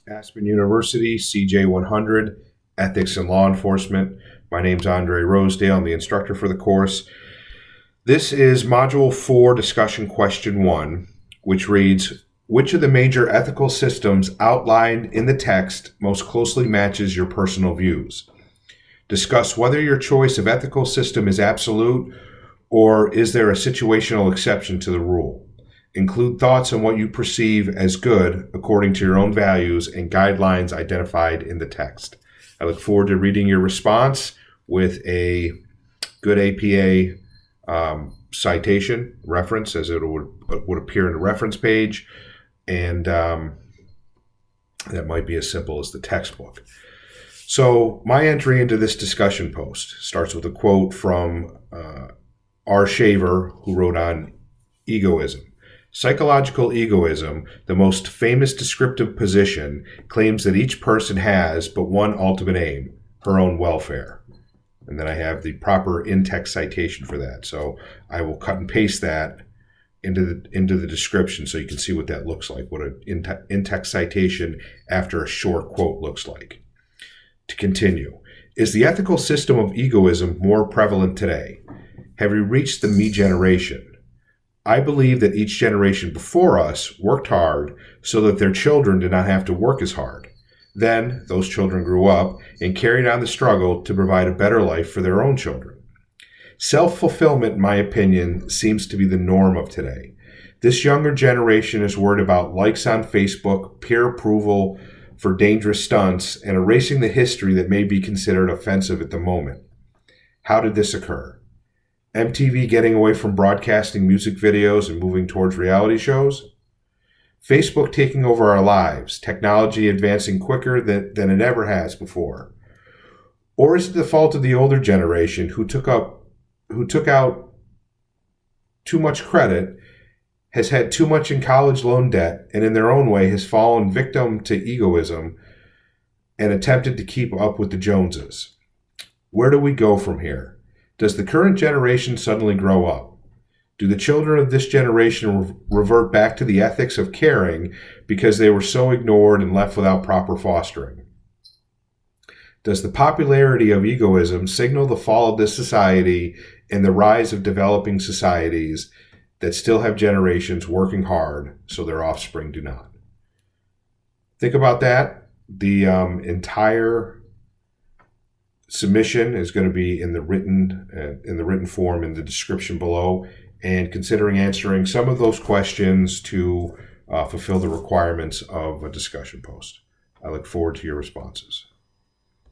Aspen University, CJ100, Ethics and Law Enforcement. My name's Andre Rosedale. I'm the instructor for the course. This is Module 4, Discussion Question 1, which reads, which of the major ethical systems outlined in the text most closely matches your personal views? Discuss whether your choice of ethical system is absolute or is there a situational exception to the rule. Include thoughts on what you perceive as good according to your own values and guidelines identified in the text. I look forward to reading your response with a good APA citation reference as it would appear in the reference page. And that might be as simple as the textbook. So my entry into this discussion post starts with a quote from R. Shaver, who wrote on egoism. Psychological egoism, the most famous descriptive position, claims that each person has but one ultimate aim, her own welfare. And then I have the proper in-text citation for that. So I will cut and paste that into the description so you can see what that looks like, what an in-text citation after a short quote looks like. To continue, is the ethical system of egoism more prevalent today? Have we reached the me generation? I believe that each generation before us worked hard so that their children did not have to work as hard. Then those children grew up and carried on the struggle to provide a better life for their own children. Self-fulfillment, in my opinion, seems to be the norm of today. This younger generation is worried about likes on Facebook, peer approval for dangerous stunts, and erasing the history that may be considered offensive at the moment. How did this occur? MTV getting away from broadcasting music videos and moving towards reality shows? Facebook taking over our lives, technology advancing quicker than it ever has before? Or is it the fault of the older generation who took out too much credit, has had too much in college loan debt, and in their own way has fallen victim to egoism and attempted to keep up with the Joneses? Where do we go from here? Does the current generation suddenly grow up? Do the children of this generation revert back to the ethics of caring because they were so ignored and left without proper fostering? Does the popularity of egoism signal the fall of this society and the rise of developing societies that still have generations working hard so their offspring do not? Think about that. The entire submission is going to be in the written form in the description below, and considering answering some of those questions to fulfill the requirements of a discussion post. I look forward to your responses.